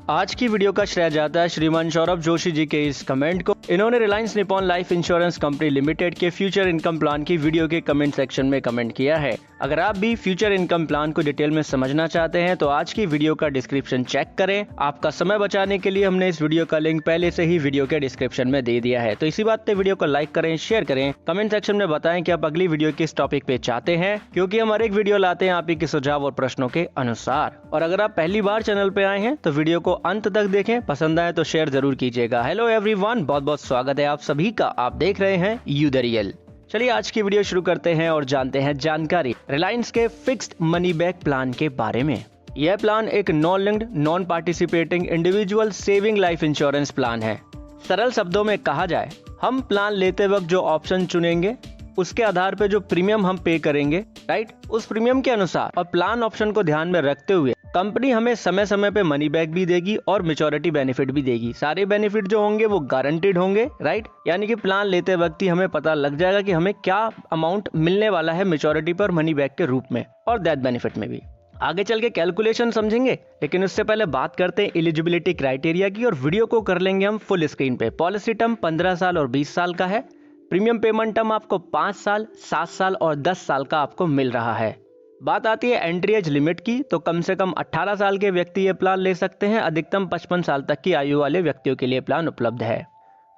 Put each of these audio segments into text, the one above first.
आज की वीडियो का श्रेय जाता है श्रीमान सौरभ जोशी जी के इस कमेंट को। इन्होंने Reliance Nippon life insurance company limited के फ्यूचर इनकम प्लान की वीडियो के कमेंट सेक्शन में कमेंट किया है। अगर आप भी फ्यूचर इनकम प्लान को डिटेल में समझना चाहते हैं तो आज की वीडियो का डिस्क्रिप्शन चेक करें। आपका समय बचाने के लिए हमने इस वीडियो का लिंक पहले से ही वीडियो के डिस्क्रिप्शन में दे दिया है। तो इसी बात पे वीडियो को लाइक करें, शेयर करें, कमेंट सेक्शन में बताएं कि आप अगली वीडियो किस टॉपिक पे चाहते हैं, क्योंकि हम हर एक वीडियो लाते हैं आप ही के सुझाव और प्रश्नों के अनुसार। और अगर आप पहली बार चैनल पे आए हैं तो वीडियो को अंत तक देखें, पसंद आए तो शेयर जरूर कीजिएगा। हेलो एवरीवन, बहुत बहुत स्वागत है आप सभी का। आप देख रहे हैं यू द रियल। चलिए आज की वीडियो शुरू करते हैं और जानते हैं जानकारी रिलायंस के फिक्स्ड मनी बैक प्लान के बारे में। यह प्लान एक non linked non participating individual saving life insurance plan है। सरल शब्दों में कहा जाए, हम प्लान लेते वक्त जो ऑप्शन चुनेंगे उसके आधार पर जो प्रीमियम हम पे करेंगे, राइट, उस प्रीमियम के अनुसार और प्लान ऑप्शन को ध्यान में रखते हुए कंपनी हमें समय समय पे मनी बैक भी देगी और मैच्योरिटी बेनिफिट भी देगी। सारे बेनिफिट जो होंगे वो गारंटीड होंगे, राइट, यानी कि प्लान लेते वक्त ही हमें पता लग जाएगा कि हमें क्या अमाउंट मिलने वाला है मैच्योरिटी पर मनी बैक के रूप में और डेथ बेनिफिट में भी। आगे चल के कैलकुलेशन समझेंगे, लेकिन उससे पहले बात करते हैं एलिजिबिलिटी क्राइटेरिया की और वीडियो को कर लेंगे हम फुल स्क्रीन पे। पॉलिसी टर्म 15 साल और 20 साल का है। प्रीमियम पेमेंट टर्म आपको 5 साल, 7 साल और 10 साल का आपको मिल रहा है। बात आती है एंट्री एज लिमिट की, तो कम से कम 18 साल के व्यक्ति ये प्लान ले सकते हैं। अधिकतम 55 साल तक की आयु वाले व्यक्तियों के लिए प्लान उपलब्ध है।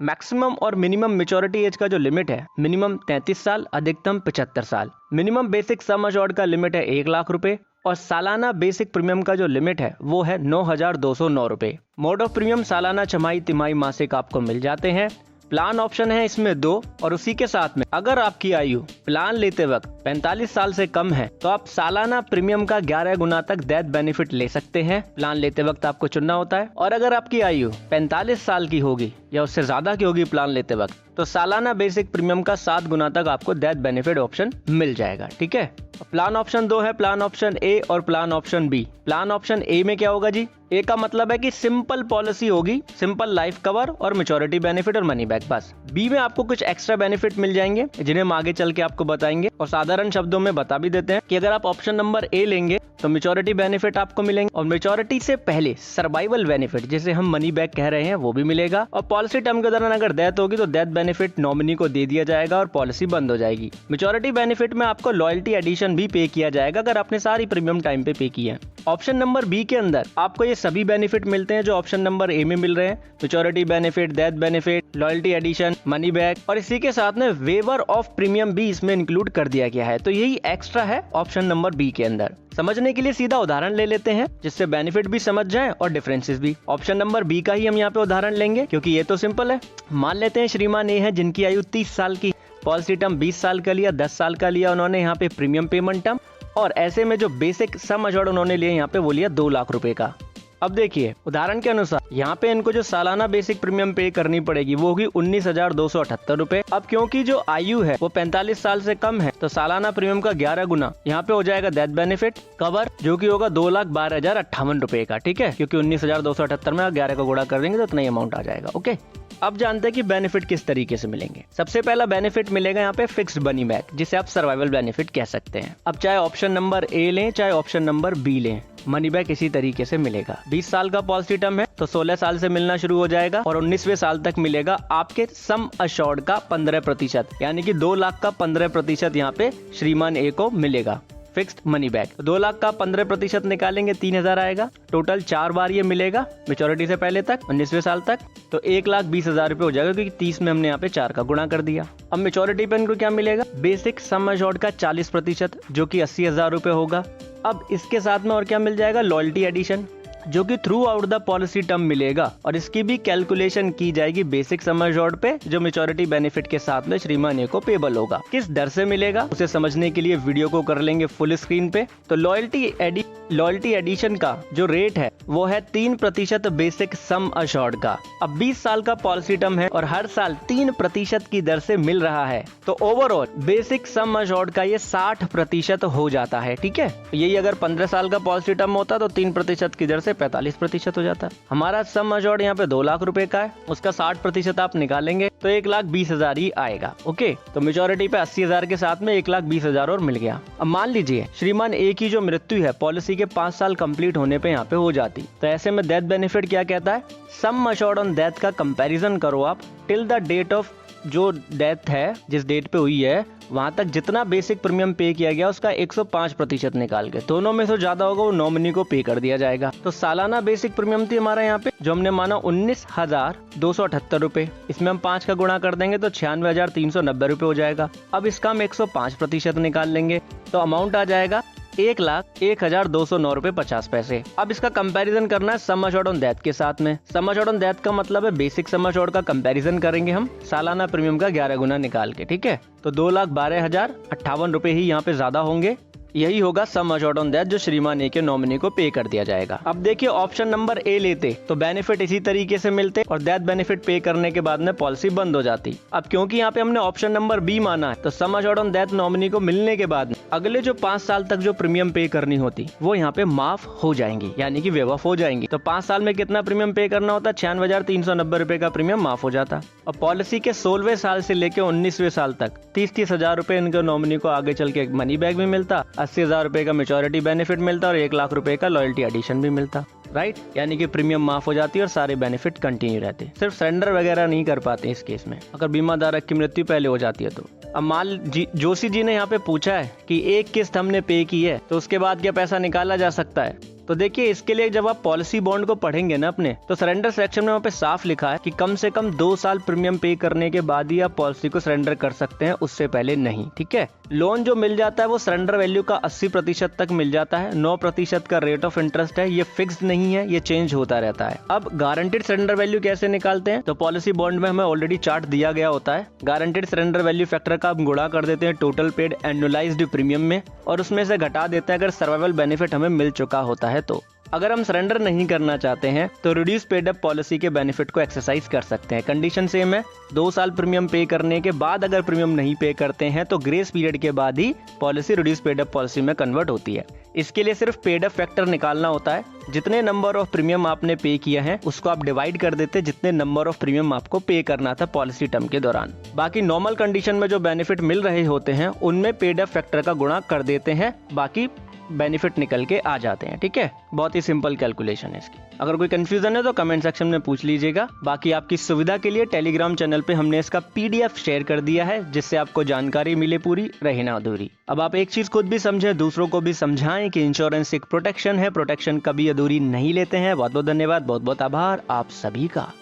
मैक्सिमम और मिनिमम मैच्योरिटी एज का जो लिमिट है, मिनिमम 33 साल, अधिकतम 75 साल। मिनिमम बेसिक सम अश्योर्ड का लिमिट है 1 लाख रुपए और सालाना बेसिक प्रीमियम का जो लिमिट है वो है 9,209 रुपए। मोड ऑफ प्रीमियम सालाना, छमाही, तिमाही, मासिक आपको मिल जाते हैं। प्लान ऑप्शन है इसमें 2 और उसी के साथ में अगर आपकी आयु प्लान लेते वक्त 45 साल से कम है तो आप सालाना प्रीमियम का 11 गुना तक डेथ बेनिफिट ले सकते हैं। प्लान लेते वक्त आपको चुनना होता है। और अगर आपकी आयु 45 साल की होगी या उससे ज्यादा की होगी प्लान लेते वक्त, तो सालाना बेसिक प्रीमियम का 7 गुना तक आपको डेथ बेनिफिट ऑप्शन मिल जाएगा। ठीक है, प्लान ऑप्शन 2 है प्लान ऑप्शन ए और plan option B. Plan option A में क्या होगा जी? ए का मतलब है कि सिंपल पॉलिसी होगी, सिंपल लाइफ कवर और मैच्योरिटी बेनिफिट और मनी बैक बस। बी में आपको कुछ एक्स्ट्रा बेनिफिट मिल जाएंगे जिन्हें हम आगे चल के आपको बताएंगे और साधारण शब्दों में बता भी देते हैं कि अगर आप ऑप्शन नंबर ए लेंगे तो मैच्योरिटी बेनिफिट आपको मिलेंगे और मैच्योरिटी से पहले सर्वाइवल बेनिफिट जिसे हम मनी बैक कह रहे हैं वो भी मिलेगा। और पॉलिसी टर्म के दौरान अगर डेथ होगी तो डेथ बेनिफिट नॉमिनी को दे दिया जाएगा और पॉलिसी बंद हो जाएगी। मैच्योरिटी बेनिफिट में आपको लॉयल्टी एडिशन भी पे किया जाएगा अगर आपने सारी प्रीमियम टाइम पे किया है। ऑप्शन नंबर बी के अंदर आपको ये सभी बेनिफिट मिलते हैं जो ऑप्शन नंबर ए में मिल रहे हैं। Maturity benefit, death benefit, loyalty addition, money back और इसी के साथ में वेवर ऑफ प्रीमियम भी इसमें इंक्लूड कर दिया गया है। तो यही एक्स्ट्रा है ऑप्शन नंबर बी के अंदर। समझने के लिए सीधा उदाहरण ले लेते हैं जिससे बेनिफिट भी समझ जाएं और डिफरेंसेस भी। ऑप्शन नंबर बी का ही हम यहाँ पे उदाहरण लेंगे क्योंकि ये तो सिंपल है। मान लेते हैं श्रीमान ए है जिनकी आयु 30 साल की, पॉलिसी टर्म 20 साल का लिया, 10 साल का लिया उन्होंने यहाँ पे प्रीमियम पेमेंट टर्म, और ऐसे में जो बेसिक सम अश्योर्ड उन्होंने लिया यहाँ पे वो लिया 2 लाख रुपए का। अब देखिए उदाहरण के अनुसार यहाँ पे इनको जो सालाना बेसिक प्रीमियम पे करनी पड़ेगी वो होगी 19,278 रुपए। अब क्योंकि जो आयु है वो 45 साल से कम है तो सालाना प्रीमियम का 11 गुना यहाँ पे हो जाएगा डेथ बेनिफिट कवर, जो कि होगा 2,12,058 रुपए का। ठीक है, क्योंकि 19,278 में 11 का गुणा कर देंगे तो इतना ही अमाउंट आ जाएगा। ओके, अब जानते हैं कि बेनिफिट किस तरीके से मिलेंगे। सबसे पहला बेनिफिट मिलेगा यहाँ पे फिक्स्ड मनी बैक, जिसे आप सर्वाइवल बेनिफिट कह सकते हैं। अब चाहे ऑप्शन नंबर ए लें चाहे ऑप्शन नंबर बी लें, मनी बैक इसी तरीके से मिलेगा। 20 साल का पॉलिसी टर्म है तो 16 साल से मिलना शुरू हो जाएगा और 19वें साल तक मिलेगा आपके सम अश्योर्ड का 15%, यानी कि 2 लाख का 15% यहाँ पे श्रीमान ए को मिलेगा फिक्स्ड मनी बैक। 2 लाख का 15% निकालेंगे 3,000 आएगा। टोटल 4 बार ये मिलेगा मैच्योरिटी से पहले तक 19वें साल तक, तो 1,20,000 रुपए हो जाएगा क्योंकि 30 में हमने यहाँ पे 4 का गुणा कर दिया। अब मैच्योरिटी पे इनको क्या मिलेगा? बेसिक सम अश्योर्ड का 40% जो कि 80,000 रुपए होगा। अब इसके साथ में और क्या मिल जाएगा? लॉयल्टी एडिशन, जो कि through out the policy term मिलेगा और इसकी भी कैलकुलेशन की जाएगी बेसिक सम अश्योर्ड पे जो मैच्योरिटी बेनिफिट के साथ में श्रीमान ए को पेबल होगा। किस दर से मिलेगा उसे समझने के लिए वीडियो को कर लेंगे फुल स्क्रीन पे। तो लॉयल्टी एडिशन का जो रेट है वो है 3% बेसिक सम अश्योर्ड का। अब 20 साल का पॉलिसी टर्म है और हर साल 3% की दर से मिल रहा है, तो ओवरऑल बेसिक सम अश्योर्ड का ये 60% हो जाता है। ठीक है, यही अगर 15 साल का पॉलिसी टर्म होता तो 3% की दर से से 45% हो जाता है। हमारा सम अश्योर्ड यहाँ पे 2 लाख रुपए का है, उसका 60% आप निकालेंगे तो 1,20,000 ही आएगा। ओके, तो मेजोरिटी पे 80,000 के साथ में 1,20,000 और मिल गया। अब मान लीजिए श्रीमान ए की जो मृत्यु है पॉलिसी के 5 साल कंप्लीट होने पे यहाँ पे हो जाती, तो ऐसे में डेथ बेनिफिट क्या कहता है, सम अश्योर्ड ऑन डेथ का कंपैरिजन करो आप टिल द डेट ऑफ जो डेथ है, जिस डेट पे हुई है वहां तक जितना बेसिक प्रीमियम पे किया गया उसका 105% निकाल के, दोनों में से ज्यादा होगा वो नॉमिनी को पे कर दिया जाएगा। तो सालाना बेसिक प्रीमियम थी हमारा यहाँ पे जो हमने माना 19,278 रुपए, इसमें हम 5 का गुणा कर देंगे तो 96,390 रुपए हो जाएगा। अब इसका हम 105% निकाल लेंगे तो अमाउंट आ जाएगा 1,01,209 रुपए 50 पैसे। अब इसका कंपैरिजन करना है सम अश्योर्ड ऑन डेथ के साथ में। सम अश्योर्ड ऑन डेथ का मतलब है बेसिक सम अश्योर्ड का कंपैरिजन करेंगे हम सालाना प्रीमियम का 11 गुना निकाल के, ठीक है। तो 2,12,058 रुपए ही यहाँ पे ज्यादा होंगे, यही होगा सम अश्योर्ड ऑन डेथ जो श्रीमान ए के नॉमिनी को पे कर दिया जाएगा। अब देखिए ऑप्शन नंबर ए लेते तो बेनिफिट इसी तरीके से मिलते और डेथ बेनिफिट पे करने के बाद में पॉलिसी बंद हो जाती। अब क्योंकि यहाँ पे हमने ऑप्शन नंबर बी माना है तो sum assured on death nominee को मिलने के बाद अगले जो 5 साल तक जो प्रीमियम पे करनी होती वो यहाँ पे माफ हो जाएंगी, यानी कि वेव ऑफ हो जाएंगी। तो 5 साल में कितना प्रीमियम पे करना होता, 96,390 रुपए का प्रीमियम माफ हो जाता। और पॉलिसी के 16वें साल से लेके 19वें साल तक 30,000 रुपए इनके नॉमिनी को आगे चल के मनी बैग भी मिलता, 80,000 रुपए का मेच्योरिटी बेनिफिट मिलता और 1 लाख रुपए का लॉयल्टी एडिशन भी मिलता, राइट। यानी कि प्रीमियम माफ हो जाती है और सारे बेनिफिट कंटिन्यू रहते, सिर्फ सरेंडर वगैरह नहीं कर पाते इस केस में अगर बीमा धारक की मृत्यु पहले हो जाती है तो। अब मान जोशी जी ने यहाँ पे पूछा है कि एक किस्त हमने पे की है तो उसके बाद क्या पैसा निकाला जा सकता है, तो देखिए इसके लिए जब आप पॉलिसी बॉन्ड को पढ़ेंगे ना अपने, तो सरेंडर सेक्शन में वहाँ पे साफ लिखा है कि कम से कम 2 साल प्रीमियम पे करने के बाद ही आप पॉलिसी को सरेंडर कर सकते हैं, उससे पहले नहीं, ठीक है। लोन जो मिल जाता है वो सरेंडर वैल्यू का 80% तक मिल जाता है, 9% का रेट ऑफ इंटरेस्ट है, ये फिक्स नहीं है, ये चेंज होता रहता है। अब गारंटेड सरेंडर वैल्यू कैसे निकालते हैं, तो पॉलिसी बॉन्ड में हमें ऑलरेडी चार्ट दिया गया होता है। गारंटेड सरेंडर वैल्यू फैक्टर का हम गुणा कर देते हैं टोटल पेड एनुअलाइज्ड प्रीमियम में और उसमें से घटा देते हैं अगर सर्वाइवल बेनिफिट हमें मिल चुका होता है तो। अगर हम सरेंडर नहीं करना चाहते हैं तो रिड्यूस पेड अप पॉलिसी के बेनिफिट को एक्सरसाइज कर सकते हैं। कंडीशन सेम है, 2 साल प्रीमियम पे करने के बाद अगर प्रीमियम नहीं पे करते हैं तो ग्रेस पीरियड के बाद ही policy reduce paid up policy में कन्वर्ट होती है। इसके लिए सिर्फ पेड अप फैक्टर निकालना होता है, जितने नंबर ऑफ प्रीमियम आपने पे किया है उसको आप डिवाइड कर देते जितने नंबर ऑफ प्रीमियम आपको पे करना था पॉलिसी टर्म के दौरान। बाकी नॉर्मल कंडीशन में जो बेनिफिट मिल रहे होते हैं उनमें पेड अप फैक्टर का गुणा कर देते हैं, बाकी बेनिफिट निकल के आ जाते हैं, ठीक है। बहुत ही सिंपल कैलकुलेशन है इसकी। अगर कोई कंफ्यूजन है तो कमेंट सेक्शन में पूछ लीजिएगा। बाकी आपकी सुविधा के लिए टेलीग्राम चैनल पे हमने इसका PDF शेयर कर दिया है जिससे आपको जानकारी मिले पूरी, रहे ना अधूरी। अब आप एक चीज खुद भी समझें, दूसरों को भी समझाएं कि इंश्योरेंस एक प्रोटेक्शन है, प्रोटेक्शन कभी अधूरी नहीं लेते हैं। बहुत बहुत धन्यवाद, बहुत बहुत आभार आप सभी का।